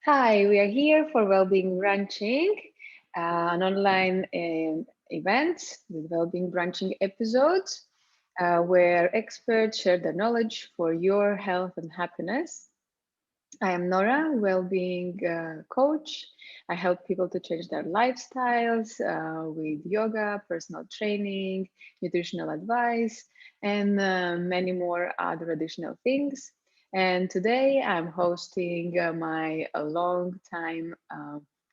Hi, we are here for Wellbeing Brunching, an online event with Wellbeing Brunching episodes where experts share their knowledge for your health and happiness. I am Nora, well-being coach. I help people to change their lifestyles with yoga, personal training, nutritional advice, and many more other additional things. And today I'm hosting my a long time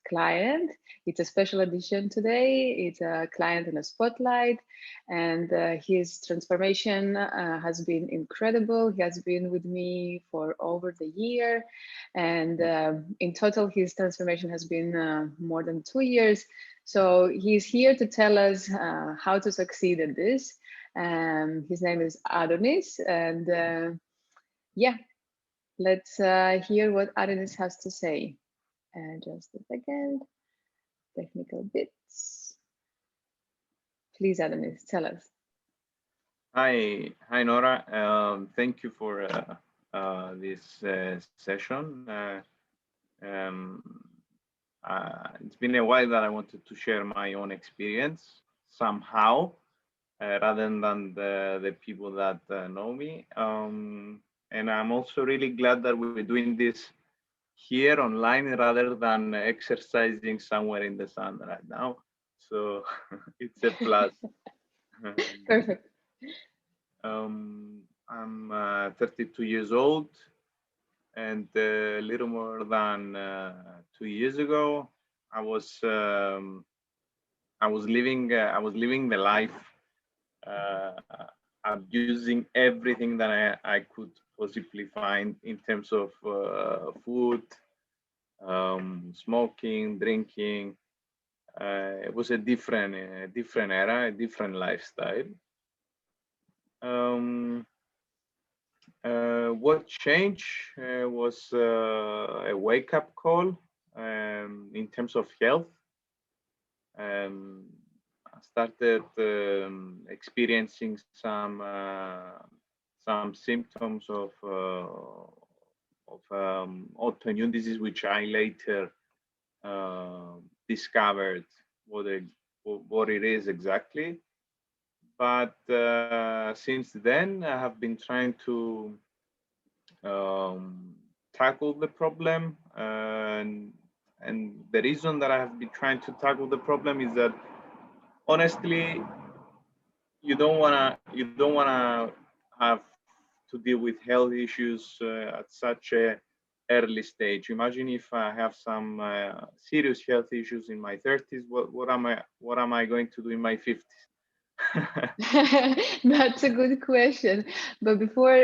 client. It's a special edition today. It's a client in a spotlight, and his transformation has been incredible. He has been with me for over the year, and in total, his transformation has been more than 2 years. So he's here to tell us how to succeed at this. His name is Adonis, and yeah, let's hear what Adonis has to say. Just a second, technical bits. Please, Adonis, tell us. Hi, Nora. Thank you for this session. It's been a while that I wanted to share my own experience somehow, rather than the people that know me. And I'm also really glad that we're doing this here online rather than exercising somewhere in the sun right now. So it's a plus. Perfect. I'm 32 years old, and a little more than 2 years ago, I was living the life, uh, abusing everything that I could possibly find in terms of food, smoking, drinking. It was a different era, a different lifestyle. Um, what changed was a wake-up call in terms of health. I started experiencing some symptoms of autoimmune disease, which I later discovered what it is exactly. But since then, I have been trying to tackle the problem, and the reason that I have been trying to tackle the problem is that honestly, you don't wanna have to deal with health issues at such a early stage. Imagine if I have some serious health issues in my 30s. What am I going to do in my 50s? That's a good question. But before,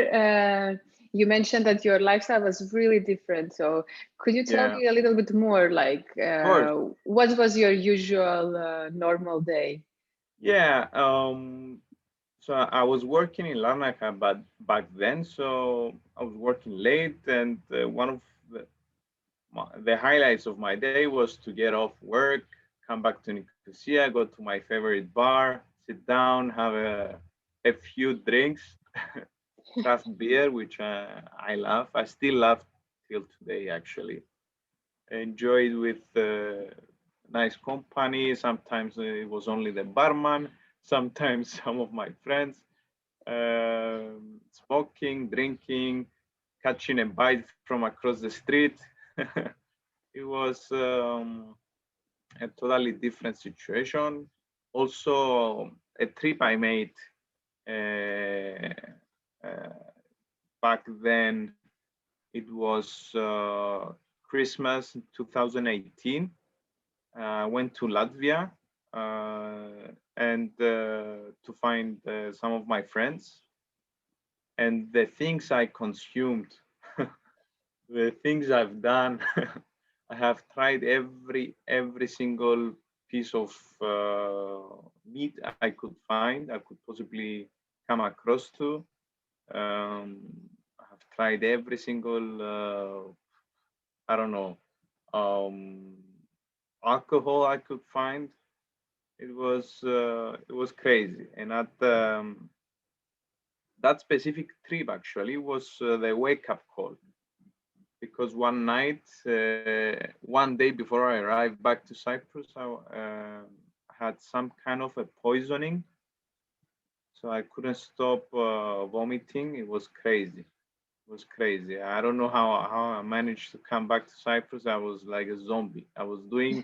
you mentioned that your lifestyle was really different. So could you tell Yeah, me a little bit more, like of course. what was your usual normal day? Yeah. So I was working in Larnaca, but back then, so I was working late, and one of the highlights of my day was to get off work, come back to Nicosia, go to my favorite bar, sit down, have a few drinks, craft beer, which I love. I still love till today, actually. Enjoyed with nice company. Sometimes it was only the barman, sometimes some of my friends. Smoking, drinking, catching a bite from across the street. It was a totally different situation. Also, a trip I made uh, uh, back then, it was Christmas 2018. I went to Latvia and to find some of my friends, and the things I consumed, the things I've done. I have tried every single piece of meat I could find, I could possibly come across to. I have tried every single I don't know, um, alcohol I could find. It was crazy, and at that specific trip actually was the wake up call, because one night, one day before I arrived back to Cyprus, I had some kind of a poisoning, so I couldn't stop vomiting. It was crazy. It was crazy. I don't know how I managed to come back to Cyprus. I was like a zombie. I was doing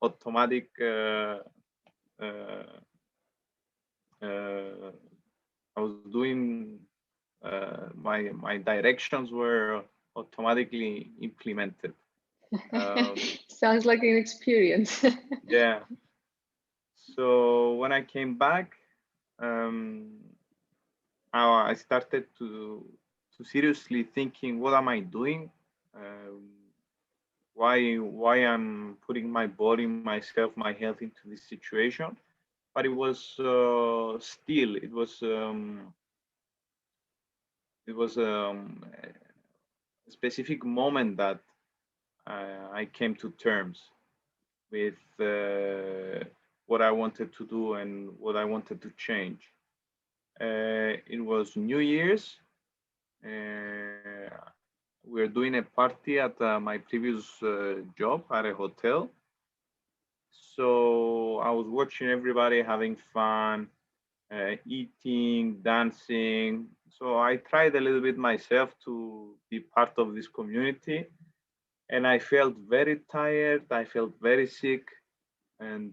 automatic. Uh, I was doing my directions were automatically implemented. Sounds like an experience. Yeah. So when I came back, um, I started to seriously thinking, what am I doing? Um, why I'm putting my body, myself, my health into this situation? But it was still it was a specific moment that I came to terms with what I wanted to do and what I wanted to change. It was New Year's. We were doing a party at my previous job at a hotel. So I was watching everybody having fun, eating, dancing. So I tried a little bit myself to be part of this community. And I felt very tired. I felt very sick and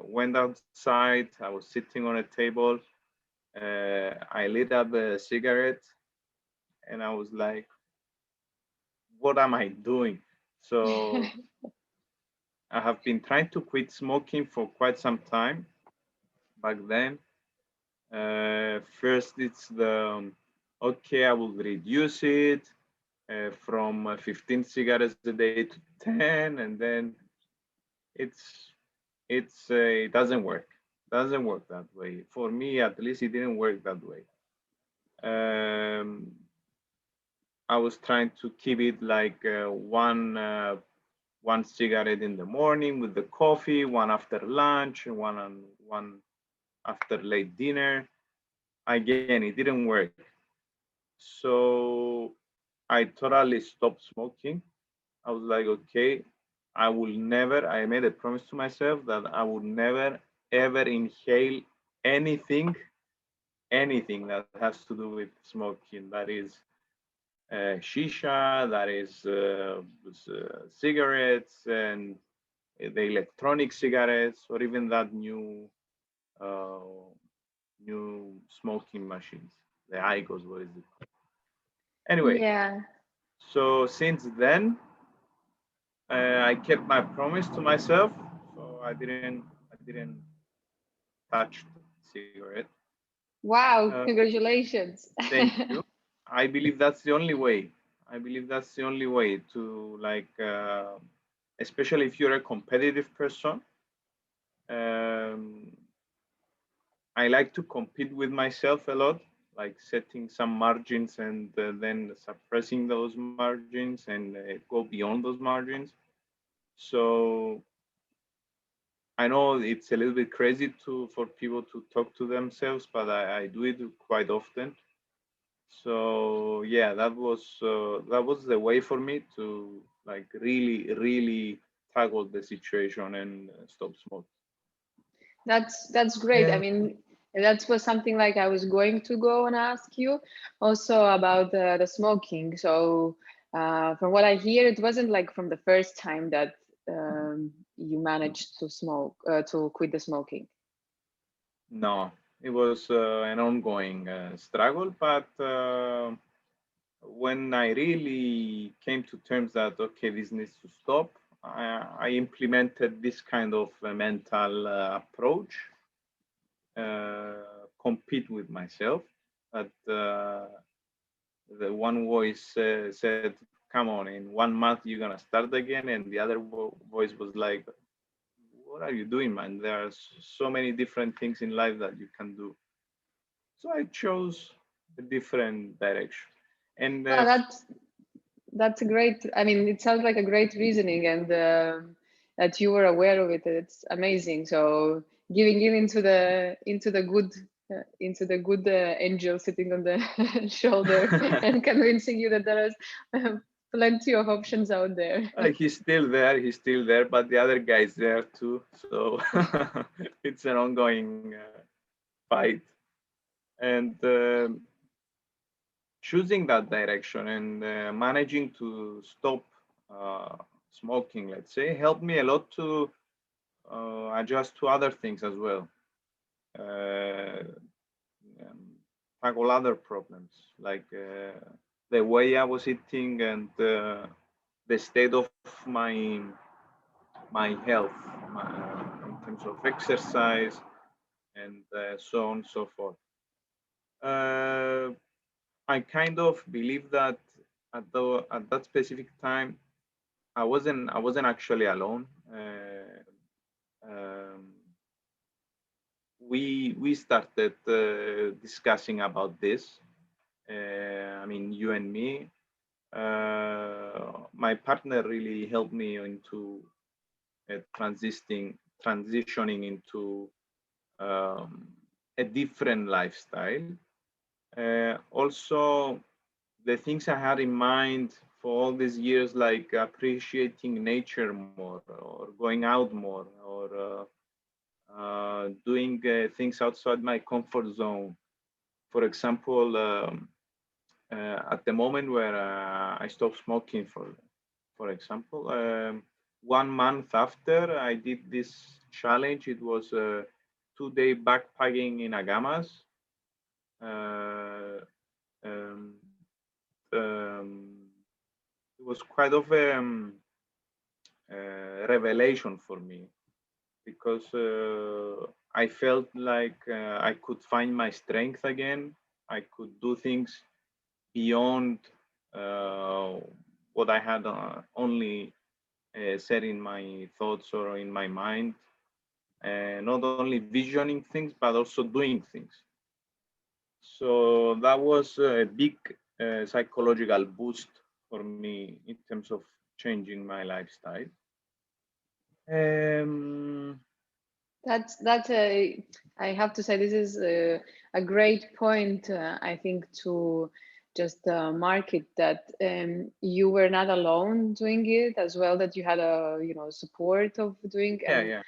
went outside. I was sitting on a table. I lit up a cigarette and I was like, what am I doing? So I have been trying to quit smoking for quite some time back then. First, it's okay, I will reduce it from 15 cigarettes a day to 10, and then it's it doesn't work. Doesn't work that way. For me, at least, it didn't work that way. Um, I was trying to keep it like one cigarette in the morning with the coffee, one after lunch, and one after late dinner. Again, it didn't work. So I totally stopped smoking. I was like, okay, I will never, I made a promise to myself that I would never ever inhale anything, anything that has to do with smoking. That is shisha, that is cigarettes and the electronic cigarettes, or even that uh, new smoking machines, the 𝕬𝕦, what is it? Anyway, Yeah. so since then, I kept my promise to myself, so I didn't touch the cigarette. Wow, Uh, congratulations. Thank you. I believe that's the only way. I believe that's the only way to like, especially if you're a competitive person. Um, I like to compete with myself a lot, like setting some margins and then suppressing those margins and go beyond those margins. So I know it's a little bit crazy for people to talk to themselves, but I do it quite often. So yeah, that was the way for me to like really tackle the situation and stop smoking. That's great. I mean, that was something like I was going to go and ask you also about the smoking. So from what I hear, it wasn't like from the first time that you managed to smoke, to quit the smoking. No, it was an ongoing struggle, but when I really came to terms that okay, this needs to stop, I implemented this kind of mental approach, compete with myself. But the one voice said, "Come on, in 1 month you're gonna start again," and the other voice was like, "What are you doing, man? There are so many different things in life that you can do." So I chose a different direction, and Well, that's a great. I mean, it sounds like a great reasoning, and that you were aware of it. It's amazing. So giving in into the good angel sitting on the shoulder and convincing you that there is Plenty of options out there. He's still there, but the other guy is there too. So it's an ongoing fight. And choosing that direction and managing to stop smoking, let's say, helped me a lot to adjust to other things as well. Uh, Tackle other problems like the way I was eating and the state of my health in terms of exercise and so on and so forth. Uh, I kind of believe that at that specific time I wasn't actually alone. Um, we started discussing about this. I mean, you and me. My partner really helped me into transitioning into um, a different lifestyle. Also, the things I had in mind for all these years, like appreciating nature more, or going out more, or doing things outside my comfort zone. For example, at the moment where I stopped smoking, for example, 1 month after I did this challenge, it was a 2-day backpacking in Agamas. Uh, um, it was quite of a revelation for me because I felt like I could find my strength again. I could do things beyond uh, what I had only set in my thoughts or in my mind. Not only visioning things, but also doing things. So that was a big psychological boost for me in terms of changing my lifestyle. Um, That's a. I have to say this is a great point. I think to just mark it that you were not alone doing it as well. That you had a support of doing, yeah, and yeah.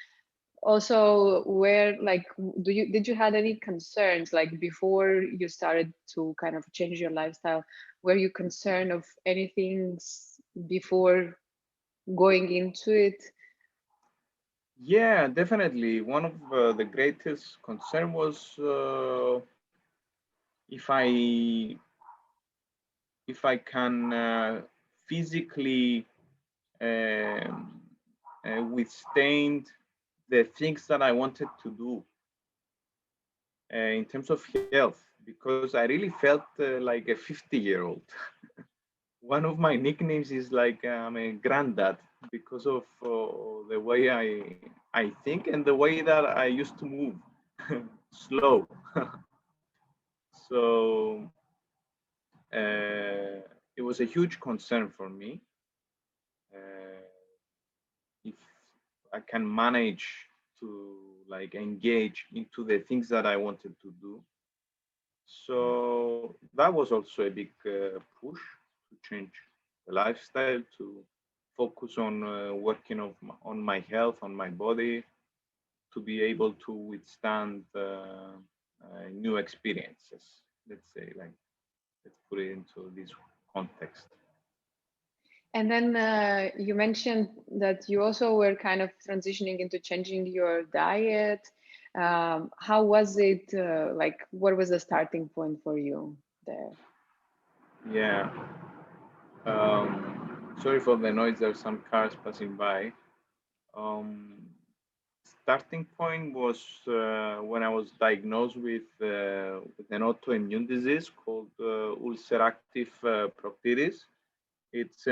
also where like did you had any concerns like before you started to kind of change your lifestyle? Were you concerned of anything before going into it? Yeah, definitely. One of the greatest concern was if I can physically um, withstand the things that I wanted to do in terms of health, because I really felt like a 50-year-old. One of my nicknames is like I'm a granddad because of the way I think and the way that I used to move slow. So it was a huge concern for me uh, if I can manage to like engage into the things that I wanted to do. So that was also a big push to change the lifestyle, to focus on working on my health, on my body, to be able to withstand new experiences. Let's say, like, let's put it into this context. And then you mentioned that you also were kind of transitioning into changing your diet. How was it? Like, what was the starting point for you there? Yeah. Sorry for the noise. There's some cars passing by. Um, Starting point was when I was diagnosed with an autoimmune disease called ulcerative proctitis. It's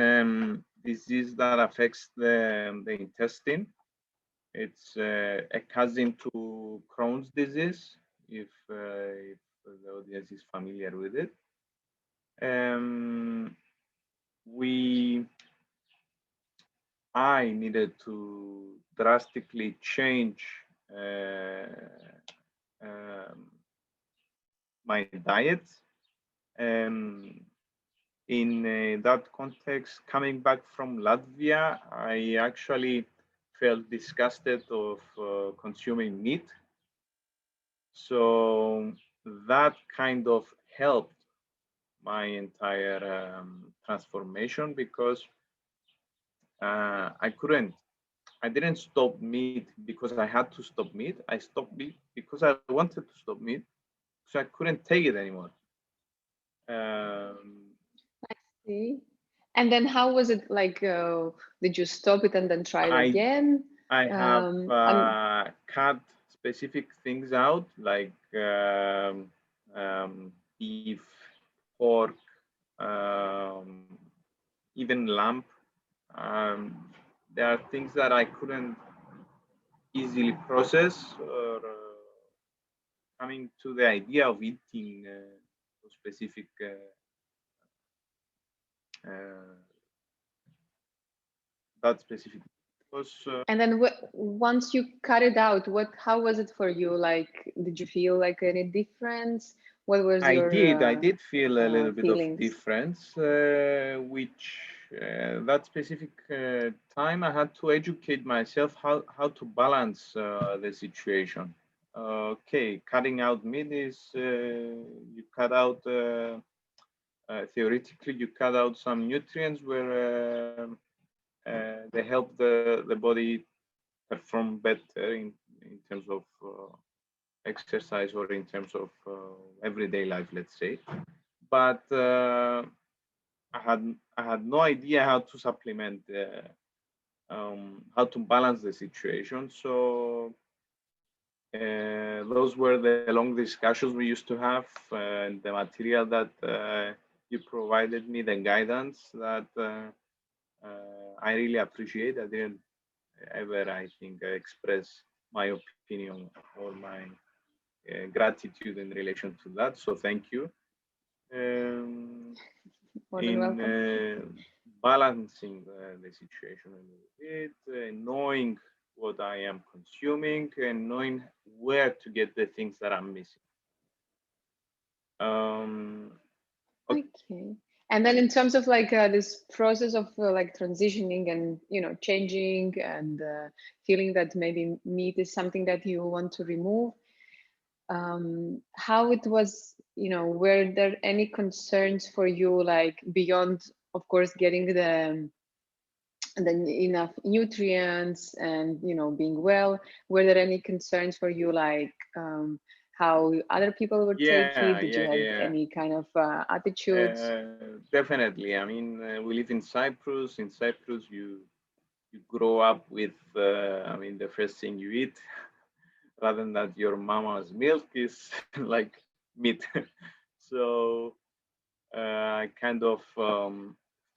disease that affects the intestine. It's a cousin to Crohn's disease, if the audience is familiar with it. Um, we I needed to drastically change um, my diet. Um, in that context, coming back from Latvia, I actually felt disgusted of consuming meat. So that kind of helped my entire transformation, because I didn't stop meat because I had to stop meat. I stopped meat because I wanted to stop meat, so I couldn't take it anymore. Um, See? And then how was it like? Did you stop it and then try it I again? I have I'm cut specific things out, like beef, pork, um, even lamb. There are things that I couldn't easily process, or coming to the idea of eating specific uh, that specific, because And then once you cut it out, how was it for you? Like, did you feel like any difference? What was I your did feel a little bit of feelings? difference, which that specific time I had to educate myself how to balance the situation. Okay, cutting out meat is you cut out theoretically you cut out some nutrients where they help the body perform better in terms of exercise, or in terms of everyday life, let's say. But I had no idea how to supplement, how to balance the situation. So those were the long discussions we used to have, and the material that you provided me, the guidance that I really appreciate. I didn't ever, I think, express my opinion or my gratitude in relation to that. So thank you. Um, More than in welcome. balancing the situation a little bit, knowing what I am consuming, and knowing where to get the things that I'm missing. Um, Okay. And then in terms of like this process of like transitioning and changing and feeling that maybe meat is something that you want to remove, how it was, were there any concerns for you, like beyond, of course, getting the enough nutrients and being well? Were there any concerns for you, like how other people would take yeah, it? Did yeah, you have yeah. any kind of attitudes? Definitely. I mean, we live in Cyprus. In Cyprus, you grow up with. I mean, the first thing you eat, rather than that your mama's milk, is like meat. So I kind of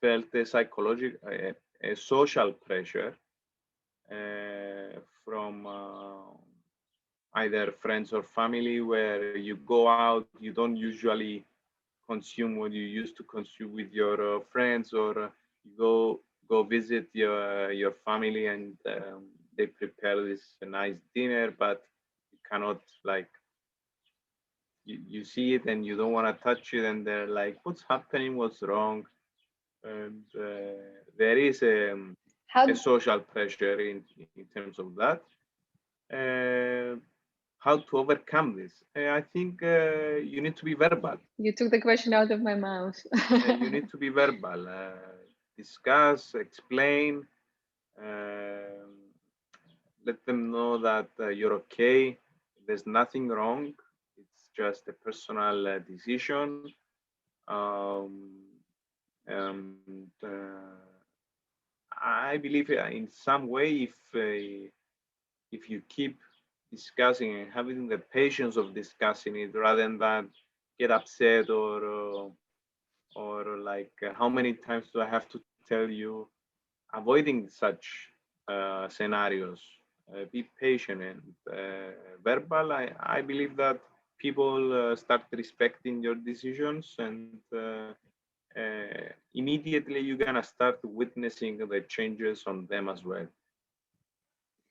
felt a psychological, a social pressure from either friends or family, where you go out, you don't usually consume what you used to consume with your friends, or you go visit your family, and they prepare this nice dinner, but you cannot, like, you see it and you don't want to touch it, and they're like, what's happening, what's wrong? And there is a How social pressure in terms of that. uh, how to overcome this? I think you need to be verbal. you took the question out of my mouth. You need to be verbal, discuss, explain, um, let them know that you're okay. There's nothing wrong. It's just a personal decision. Um, and I believe in some way, if you keep discussing and having the patience of discussing it, rather than get upset, or like, how many times do I have to tell you, avoiding such scenarios. Be patient and verbal. I believe that people start respecting your decisions, and immediately you're gonna start witnessing the changes on them as well.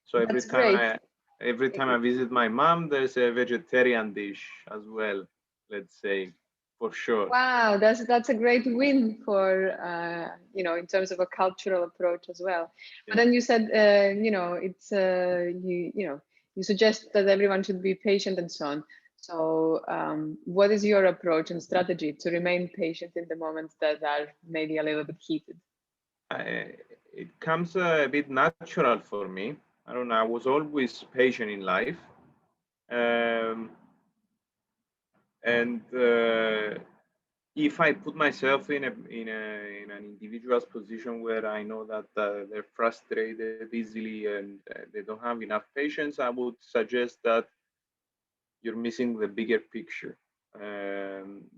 So That's great. every time I visit my mom, there's a vegetarian dish as well, let's say. for sure. Wow, that's a great win for in terms of a cultural approach as well. But Yeah. then you said it's you suggest that everyone should be patient and so on. So what is your approach and strategy to remain patient in the moments that are maybe a little bit heated? It comes a bit natural for me. I don't know. I was always patient in life, um, and if I put myself in an individual's position where I know that they're frustrated easily and they don't have enough patience, I would suggest that you're missing the bigger picture.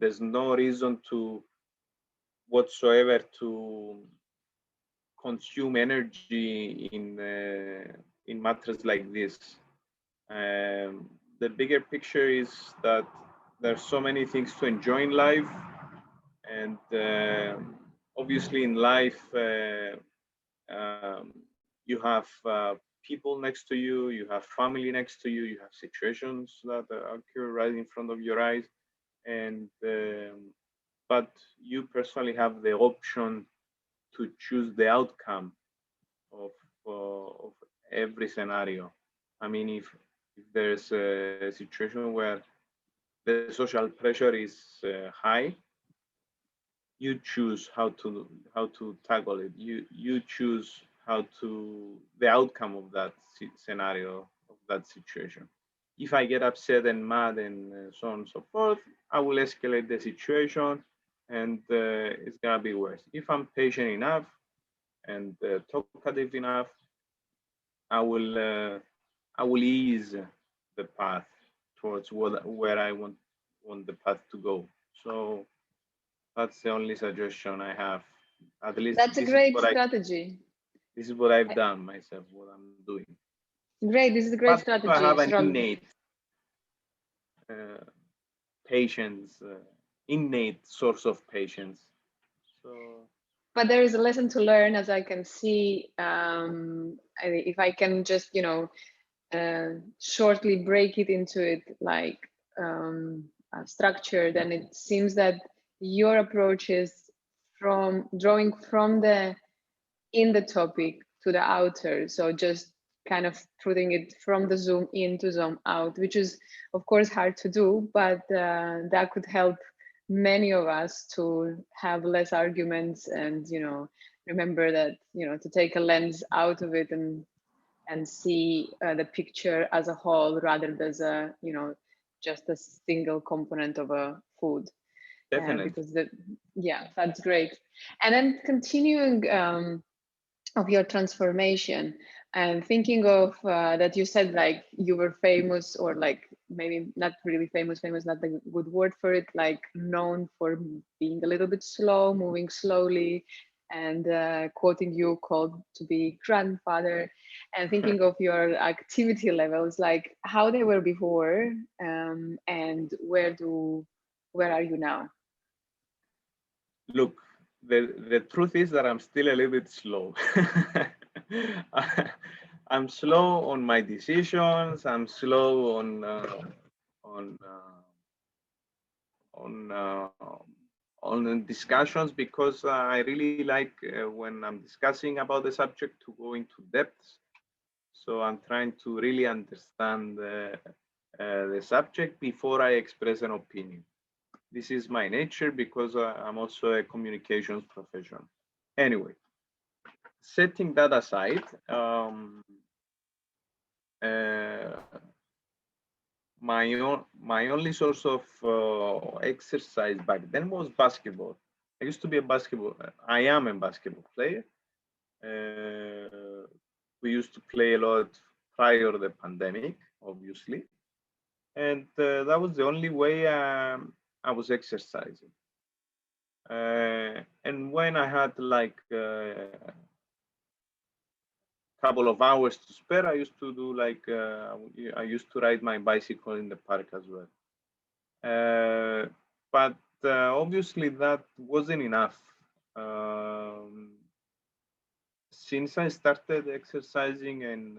There's no reason to whatsoever to consume energy in matters like this. The bigger picture is that there's so many things to enjoy in life, and obviously in life um, you have people next to you, you have family next to you, you have situations that occur right in front of your eyes, and but you personally have the option to choose the outcome of every scenario. I mean, if there's a situation where the social pressure is high, you choose how to tackle it. You choose how to the outcome of that scenario, of that situation. If I get upset and mad and so on and so forth, I will escalate the situation, and it's gonna be worse. If I'm patient enough and talkative enough, I will I will ease the path towards where I want the path to go. So that's the only suggestion I have. At least That's a great strategy. this is what I've done myself, what I'm doing. Great, this is a But great also I strategy. have an Strong. uh, patience, innate source of patience. So But there is a lesson to learn, as I can see. If I can just, shortly break it into it like a structure, then it seems that your approach is from drawing from the in the topic to the outer. So just kind of putting it from the zoom in to zoom out, which is of course hard to do, but that could help many of us to have less arguments and remember that to take a lens out of it and see the picture as a whole rather than as a just a single component of a food. definitely. Because yeah, that's great. And then continuing of your transformation and thinking of that you said like you were famous, or like maybe not really famous not the good word for it, like known for being a little bit slow, moving slowly, and quoting you called to be grandfather, and thinking of your activity levels, like how they were before, and where are you now? Look, the truth is that I'm still a little bit slow. I'm slow on my decisions. I'm slow on uh, on uh, on the discussions, because I really like when I'm discussing about the subject to go into depth. So I'm trying to really understand the subject before I express an opinion. This is my nature because I'm also a communications professional. Anyway, setting that aside, uh, my only source of exercise back then was basketball. I used to be a basketball. I am a basketball player. We used to play a lot prior to the pandemic, obviously, and that was the only way I was exercising. And when I had like couple of hours to spare, I used to do like I used to ride my bicycle in the park as well. But obviously that wasn't enough. Um, since I started exercising and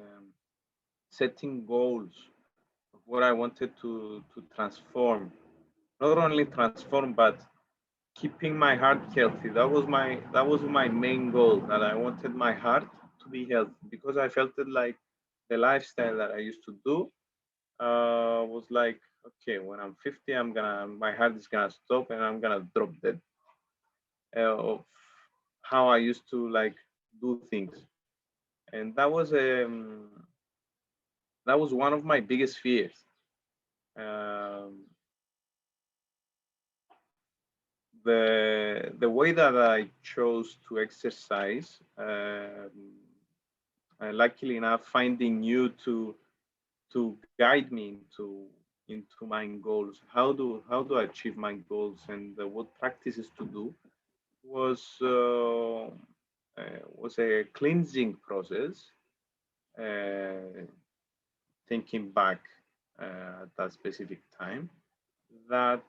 setting goals of what I wanted to transform, not only transform, but keeping my heart healthy. That was my main goal, that I wanted my heart to be healthy, because I felt it like the lifestyle that I used to do was like, okay, when I'm 50, my heart is gonna stop and I'm gonna drop dead of how I used to like do things. And that was one of my biggest fears. Um, the way that I chose to exercise, luckily enough, finding you to guide me into my goals. How do I achieve my goals, and what practices to do was a cleansing process. Uh, Thinking back at that specific time, that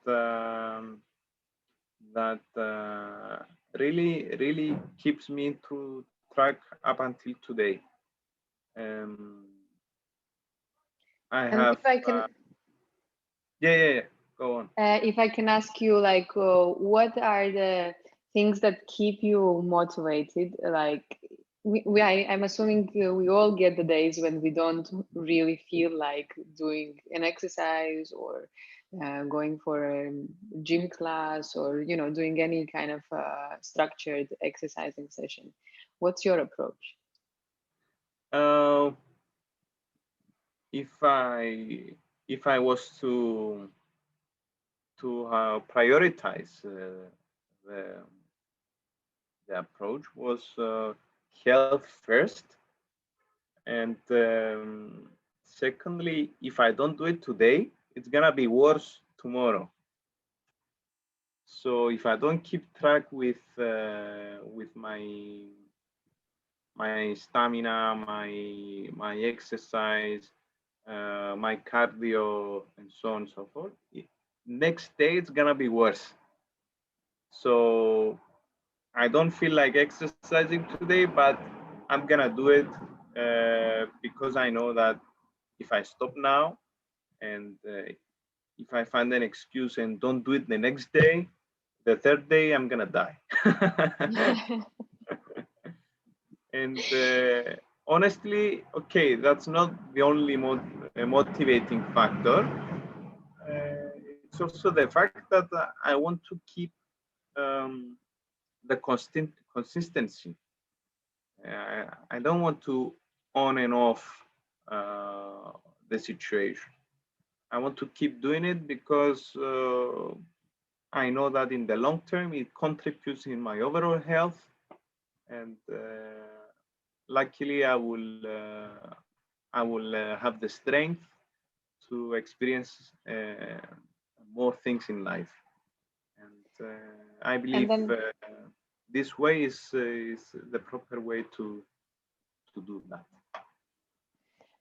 really keeps me to track up until today. Um, I And have yeah. Go on. if I can ask you, like, what are the things that keep you motivated? Like, I'm assuming we all get the days when we don't really feel like doing an exercise or going for a gym class, or doing any kind of structured exercising session. What's your approach? Uh, if I was to prioritize the the approach, was health first, and secondly, if I don't do it today, it's gonna be worse tomorrow. So if I don't keep track with my stamina, my exercise, my cardio, and so on and so forth, next day it's gonna be worse. So I don't feel like exercising today, but I'm gonna do it because I know that if I stop now, and if I find an excuse and don't do it the next day, the third day I'm gonna die. And honestly, okay, that's not the only motivating factor. It's also the fact that I want to keep um, the consistency. I don't want to on and off the situation. I want to keep doing it because I know that in the long term it contributes in my overall health, and luckily I will have the strength to experience more things in life, and I And believe then this way is the proper way to do that.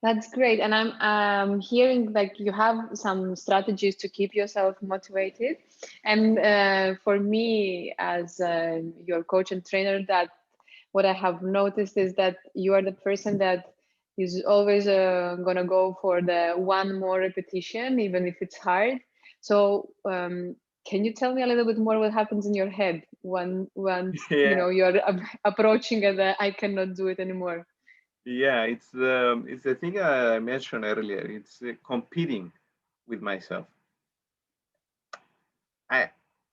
that's great. And I'm hearing like you have some strategies to keep yourself motivated. And for me, as your coach and trainer, that what I have noticed is that you are the person that is always gonna go for the one more repetition, even if it's hard. So can you tell me a little bit more what happens in your head once Yeah, you're approaching and I cannot do it anymore? yeah, it's the thing I mentioned earlier. It's competing with myself. I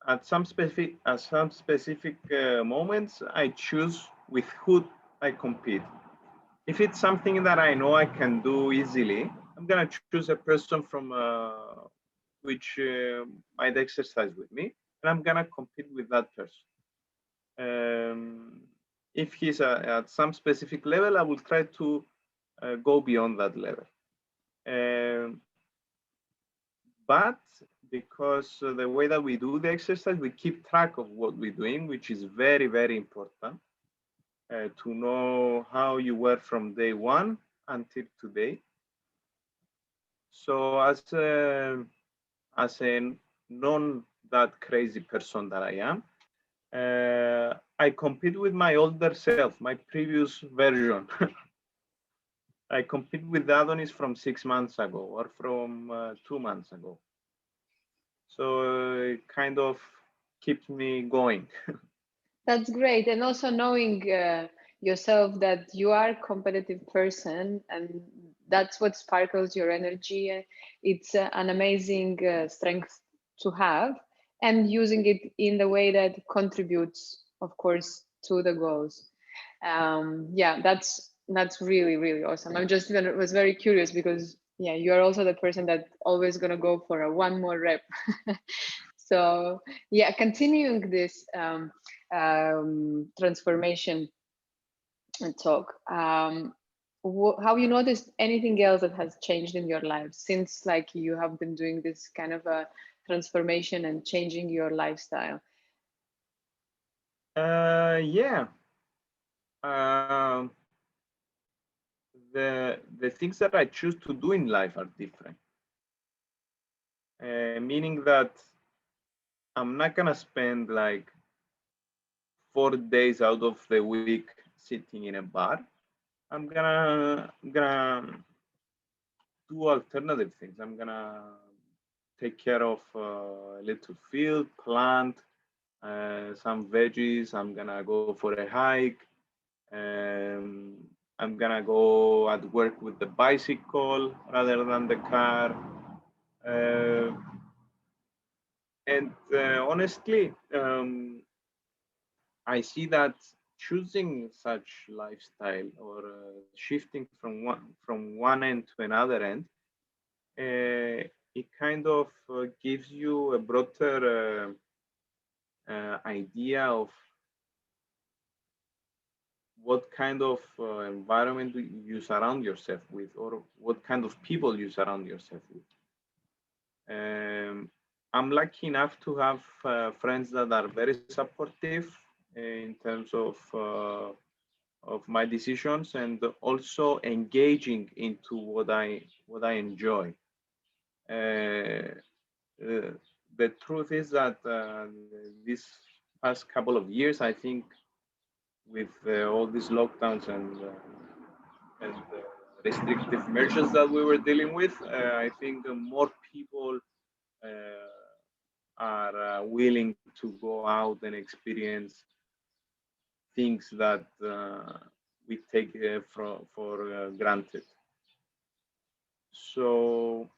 at some specific moments I choose with who I compete. If it's something that I know I can do easily, I'm gonna choose a person from which might exercise with me, and I'm gonna compete with that person. Um, if he's at some specific level, I will try to go beyond that level. Um, but because the way that we do the exercise, we keep track of what we're doing, which is very, very important to know how you were from day one until today. So as a non that crazy person that I am, I compete with my older self, my previous version. I compete with Adonis from 6 months ago or from 2 months ago. So it kind of keeps me going. That's great. And also knowing yourself that you are a competitive person and that's what sparkles your energy. It's an amazing strength to have and using it in the way that contributes, of course, to the goals. Yeah, that's really, really awesome. I'm just was very curious because yeah, you're also the person that always gonna go for a one more rep. So yeah, continuing this transformation talk, how you noticed anything else that has changed in your life since like you have been doing this kind of a transformation and changing your lifestyle? Yeah. Um, the things that I choose to do in life are different. Meaning that I'm not gonna spend like 4 days out of the week sitting in a bar. I'm gonna do alternative things. I'm gonna take care of a little field, plant some veggies. I'm gonna go for a hike. Um, I'm gonna go at work with the bicycle rather than the car. Uh, and honestly, I see that choosing such lifestyle or shifting from one end to another end, it kind of gives you a broader idea of what kind of environment you surround yourself with, or what kind of people you surround yourself with. I'm lucky enough to have friends that are very supportive in terms of my decisions and also engaging into what I enjoy. Uh, uh, the truth is that this past couple of years, I think, with all these lockdowns and restrictive measures that we were dealing with, I think more people are willing to go out and experience things that we take for granted. So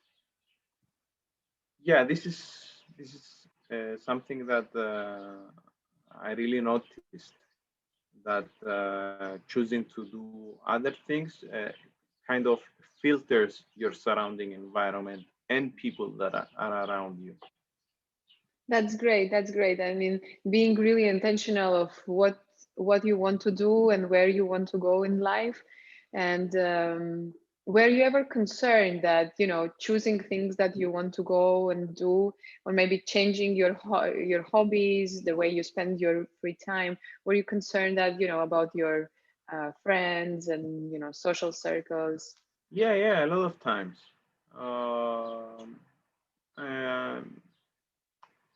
yeah, this is something that I really noticed, that choosing to do other things kind of filters your surrounding environment and people that are around you. That's great. That's great. I mean, being really intentional of what you want to do and where you want to go in life, and were you ever concerned that choosing things that you want to go and do, or maybe changing your hobbies, the way you spend your free time? Were you concerned that about your friends and social circles? Yeah, a lot of times. Um, um,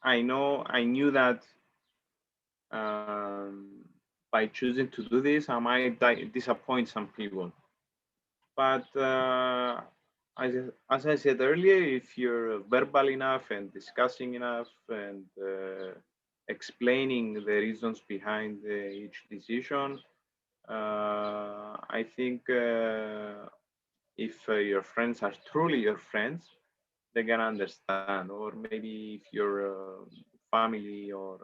I knew that by choosing to do this, I might disappoint some people. But as I said earlier, if you're verbal enough and discussing enough and explaining the reasons behind each decision, I think if your friends are truly your friends, they're gonna understand. Or maybe if your family or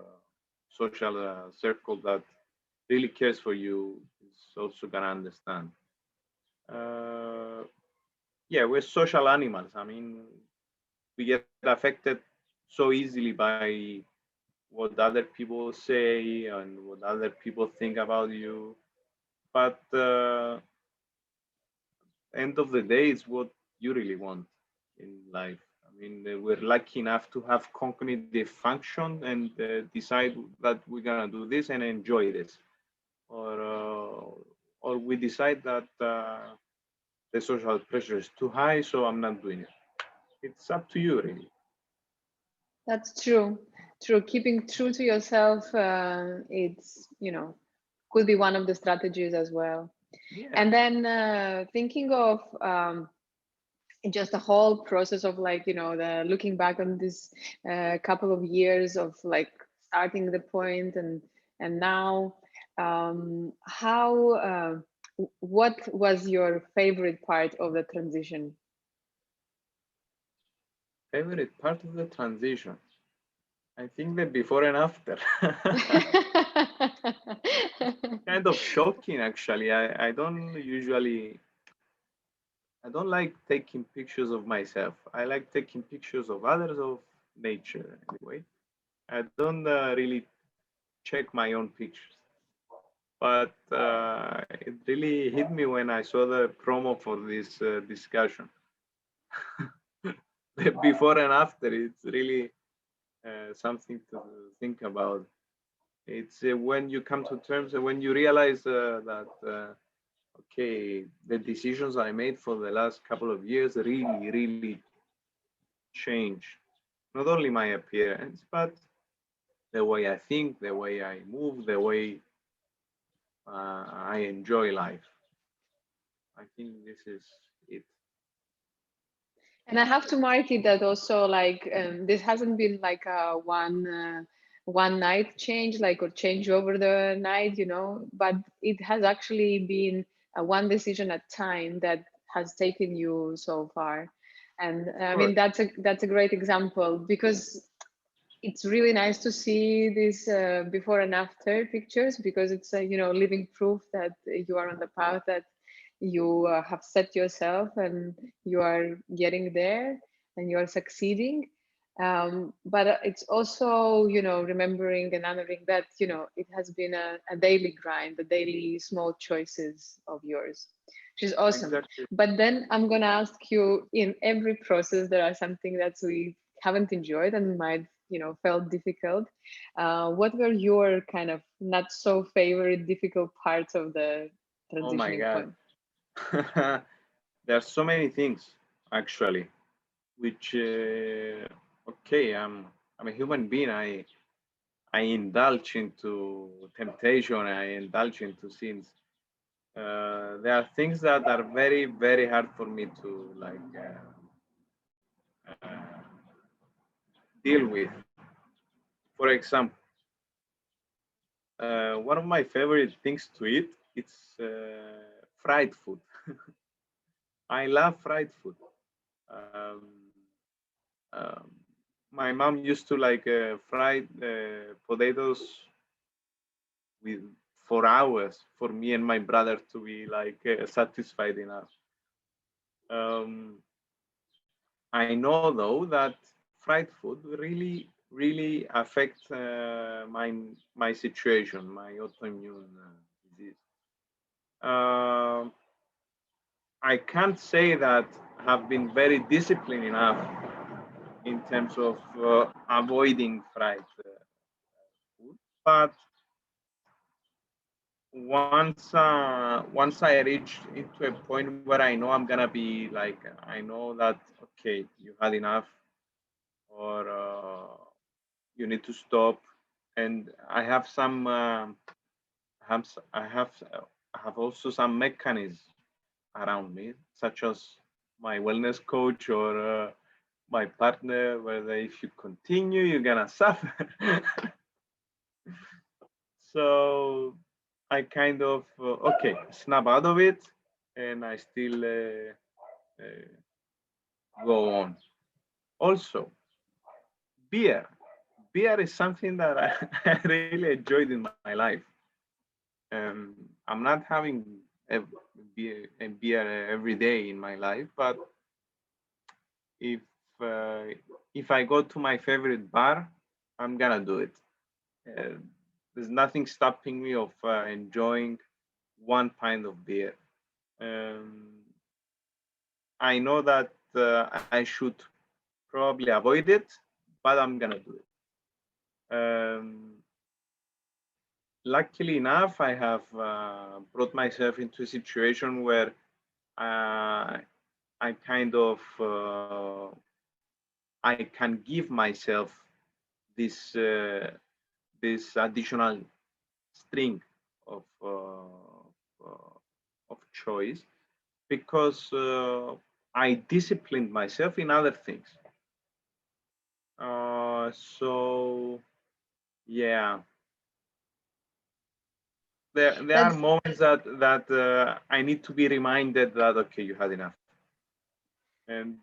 social circle that really cares for you is also gonna understand. Uh, yeah, we're social animals. I mean, we get affected so easily by what other people say and what other people think about you. But end of the day, it's what you really want in life. I mean, we're lucky enough to have cognitive function and decide that we're gonna do this and enjoy this, or we decide that the social pressure is too high, so I'm not doing it. It's up to you, really. That's true. True. Keeping true to yourself, it's, could be one of the strategies as well. Yeah. And then thinking of just a whole process of like, the looking back on this couple of years of like starting the point and now, how what was your favorite part of the transition? Favorite part of the transition? I think the before and after. Kind of shocking, actually. I don't like taking pictures of myself. I like taking pictures of others, of nature anyway. I don't really check my own pictures. But it really hit me when I saw the promo for this discussion. The before and after, it's really something to think about. It's when you come to terms and when you realize that, okay, the decisions I made for the last couple of years really, really change not only my appearance, but the way I think, the way I move, the way I enjoy life. I think this is it. And I have to mark it that also like, this hasn't been like a one night change, like, or change over the night, but it has actually been a one decision at time that has taken you so far. And Of I mean, course. that's a great example, because it's really nice to see these before and after pictures, because it's living proof that you are on the path that you have set yourself, and you are getting there, and you are succeeding. But it's also remembering and honoring that it has been a daily grind, the daily small choices of yours, which is awesome. Exactly. But then I'm going to ask you, in every process there are something that we haven't enjoyed and might felt difficult. What were your kind of not so favorite difficult parts of the Oh my transitioning God. point? There are so many things actually, which okay, I'm a human being. I indulge into temptation. I indulge into sins. There are things that are very, very hard for me to like deal with. For example, one of my favorite things to eat it's fried food. I love fried food. Um, um, my mom used to like fried potatoes with for hours for me and my brother to be like satisfied enough. Um, I know though that fried food really, really affects my situation, my autoimmune disease. Um I can't say that I have been very disciplined enough in terms of avoiding fried food, but once I reach into a point where I know I'm gonna be like I know that okay you had enough or you need to stop, and I have some I have also some mechanisms around me, such as my wellness coach or my partner, whether if you continue, you're gonna suffer. So I kind of okay, snap out of it, and I still go on. Also, beer. Beer is something that I really enjoyed in my life. I'm not having a beer every day in my life, but if uh, if I go to my favorite bar, I'm gonna do it. Uh, there's nothing stopping me of enjoying one pint of beer. Um, I know that I should probably avoid it, but I'm gonna do it. Luckily enough, I have brought myself into a situation where I kind of I can give myself this this additional string of uh, of choice because I disciplined myself in other things. So yeah, there are That's moments that I need to be reminded that okay, you had enough, and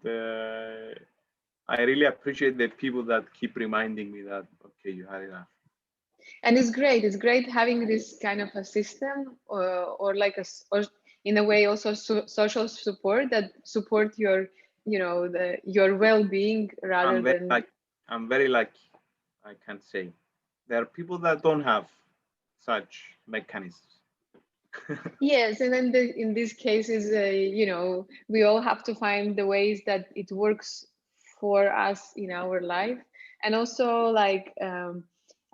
I really appreciate the people that keep reminding me that okay, you had enough. and it's great. It's great having this kind of a system, or like or in a way also social support that support your, your well-being rather I'm very than. lucky. I'm very lucky. I can say there are people that don't have such mechanisms. Yes, and then in these cases, we all have to find the ways that it works for us in our life. And also, like,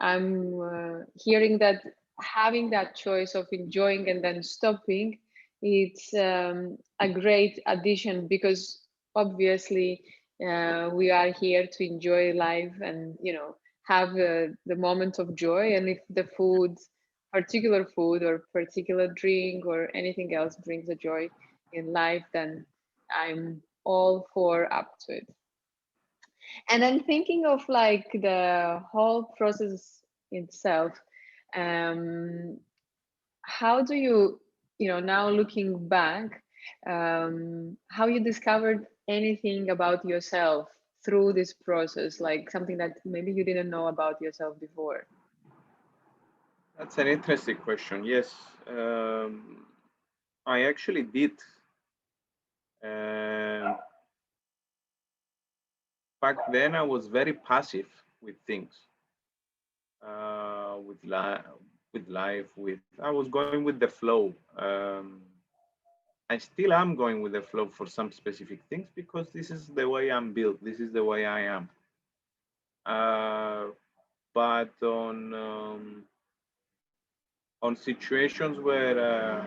I'm hearing that having that choice of enjoying and then stopping, it's a great addition, because obviously we are here to enjoy life and, have the moment of joy. And if the particular food or particular drink or anything else brings a joy in life, then I'm all for up to it. And then thinking of like the whole process itself, um, how do you, now looking back, how you discovered anything about yourself through this process, like something that maybe you didn't know about yourself before? That's an interesting question. Yes, I actually did. Um Back then, I was very passive with things, with life. With I was going with the flow. I still am going with the flow for some specific things because this is the way I'm built. This is the way I am. Uh, but on situations where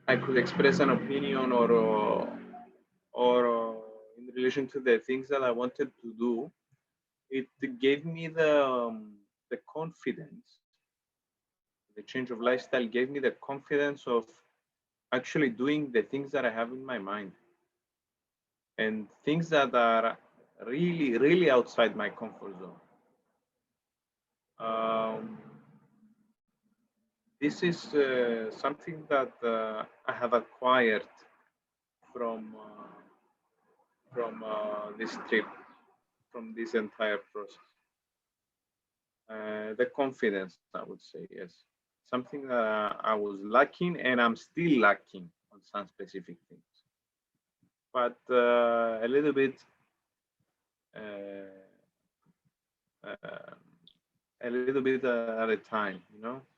I could express an opinion or in relation to the things that I wanted to do, it gave me the confidence. The change of lifestyle gave me the confidence of actually doing the things that I have in my mind and things that are really, really outside my comfort zone. Um, this is something that I have acquired from this trip, from this entire process. The confidence, I would say, yes, something that I was lacking, and I'm still lacking on some specific things, but a little bit, uh, uh, a little bit at a time.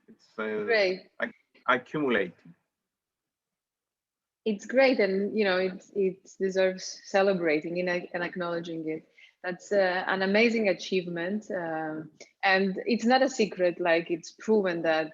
It's Great. accumulating. It's great, and it deserves celebrating and acknowledging it. That's an amazing achievement, and it's not a secret. Like, it's proven that,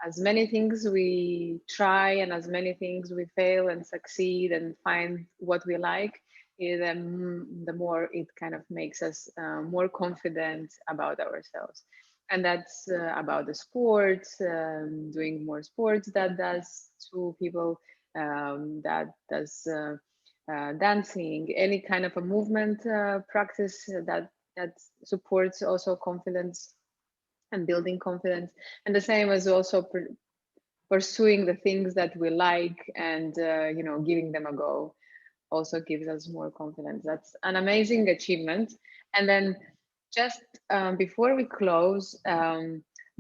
as many things we try and as many things we fail and succeed and find what we like, the more it kind of makes us more confident about ourselves. And that's about the sports, doing more sports that does to people, that does dancing, any kind of a movement practice that supports also confidence and building confidence. And the same as also pursuing the things that we like, and giving them a go also gives us more confidence. That's an amazing achievement. And then just before we close,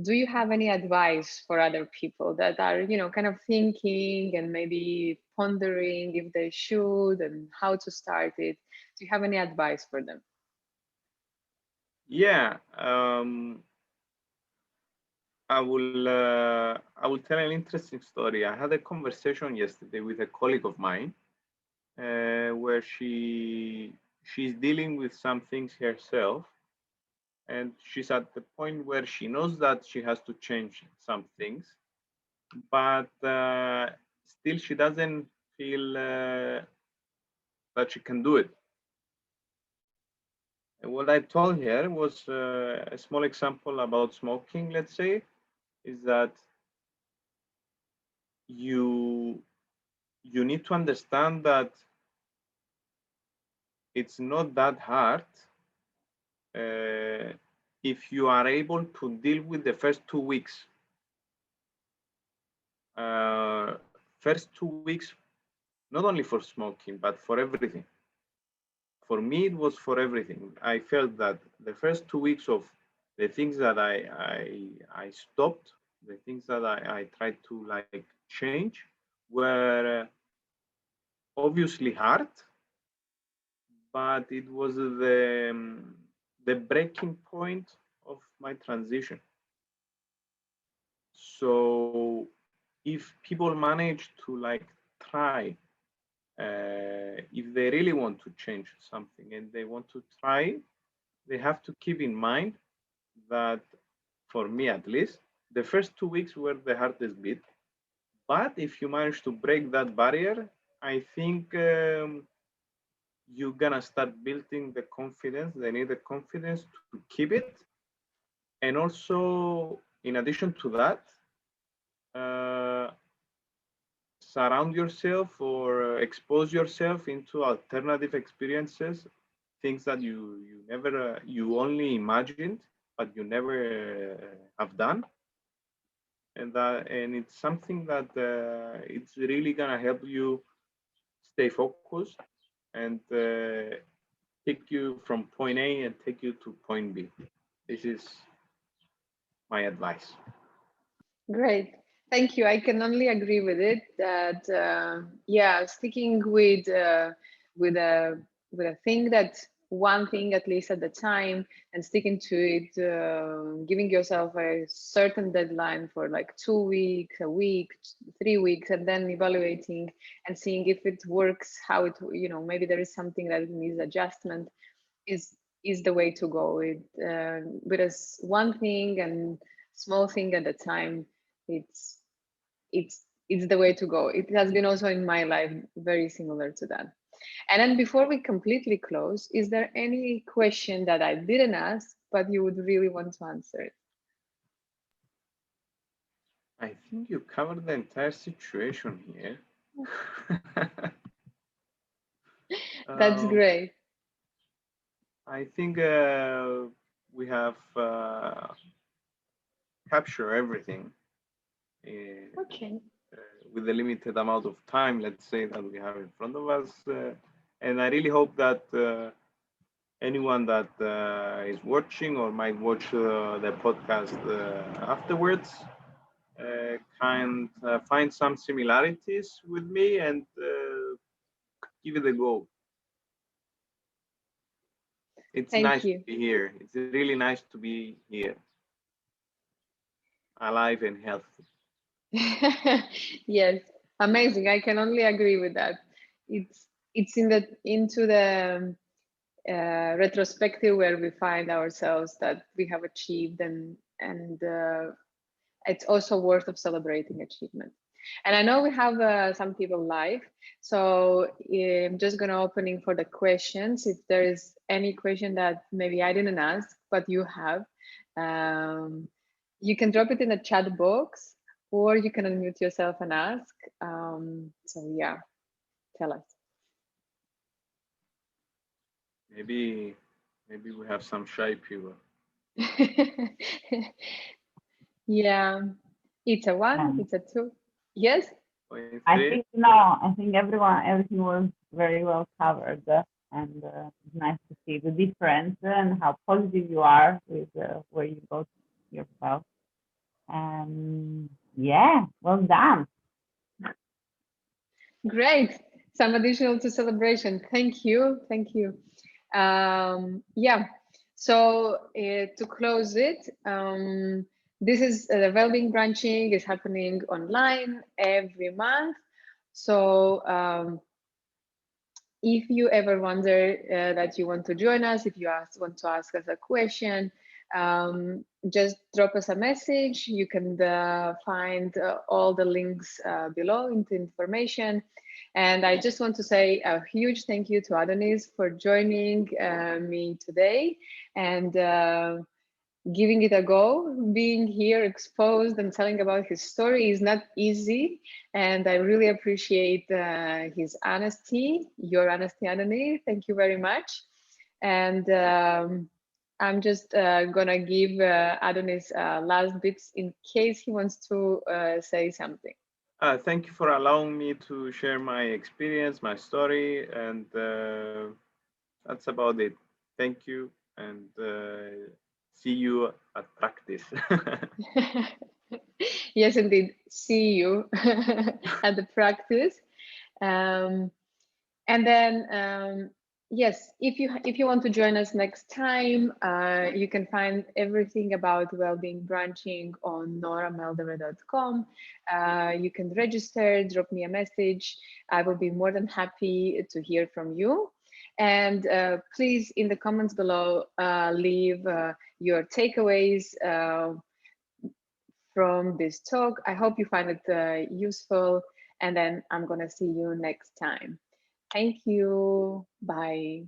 do you have any advice for other people that are, kind of thinking and maybe pondering if they should and how to start it? Do you have any advice for them? Yeah, I will tell an interesting story. I had a conversation yesterday with a colleague of mine, where she's dealing with some things herself, and she's at the point where she knows that she has to change some things, but still she doesn't feel that she can do it. And what I told her was a small example about smoking, let's say, is that you you need to understand that it's not that hard if you are able to deal with the first 2 weeks. First 2 weeks, not only for smoking, but for everything. For me, it was for everything. I felt that the first 2 weeks of the things that I stopped, the things that I tried to like change, were obviously hard, but it was the breaking point of my transition. So if people manage to like try, if they really want to change something and they want to try, they have to keep in mind that, for me at least, the first 2 weeks were the hardest bit. But if you manage to break that barrier, I think you're gonna start building the confidence, the needed confidence to keep it. And also, in addition to that, surround yourself or expose yourself into alternative experiences, things that you never you only imagined but you never have done, and it's something that it's really gonna help you stay focused and take you from point A and take you to point B. This is my advice. Great. Thank you. I can only agree with it that yeah, sticking with a with a thing that one thing at least at the time and sticking to it, giving yourself a certain deadline for like 2 weeks, a week, 3 weeks, and then evaluating and seeing if it works, how it, maybe there is something that needs adjustment is the way to go. Whereas one thing and small thing at a time, it's it's the way to go. It has been also in my life very similar to that. And then before we completely close, is there any question that I didn't ask but you would really want to answer it? I think you covered the entire situation here. That's great. I think we have captured everything Okay. with the limited amount of time, let's say, that we have in front of us. And I really hope that anyone that is watching or might watch the podcast afterwards can find some similarities with me and give it a go. It's Thank nice you. to be here. It's really nice to be here, alive and healthy. Yes, amazing. I can only agree with that. It's into the retrospective where we find ourselves that we have achieved, and it's also worth of celebrating achievement. And I know we have some people live, so I'm just gonna opening for the questions. If there is any question that maybe I didn't ask but you have, you can drop it in the chat box, or you can unmute yourself and ask. So yeah, tell us. Maybe we have some shy people. Yeah, it's a one, it's a two. Yes. I think everything was very well covered, and it's nice to see the difference and how positive you are with where you go yourself. Yeah, well done. Great. Some additional to celebration. Thank you. Thank you. Yeah. So to close it, this is the Wellbeing Brunching is happening online every month. So if you ever wonder that you want to join us, if you want to ask us a question, just drop us a message. You can find all the links below in the information. And I just want to say a huge thank you to Adonis for joining me today. And giving it a go. Being here exposed and telling about his story is not easy. And I really appreciate his honesty, your honesty, Adonis. Thank you very much. And I'm just gonna give Adonis last bits in case he wants to say something. Thank you for allowing me to share my experience, my story, and that's about it. Thank you, and see you at practice. Yes, indeed. See you at the practice. Um, and then, yes, if you want to join us next time, you can find everything about Wellbeing Brunching on 𝕤𝕒𝕟𝕕𝕚.com. You can register, drop me a message. I will be more than happy to hear from you. And please, in the comments below, leave your takeaways from this talk. I hope you find it useful, and then I'm gonna see you next time. Thank you. Bye.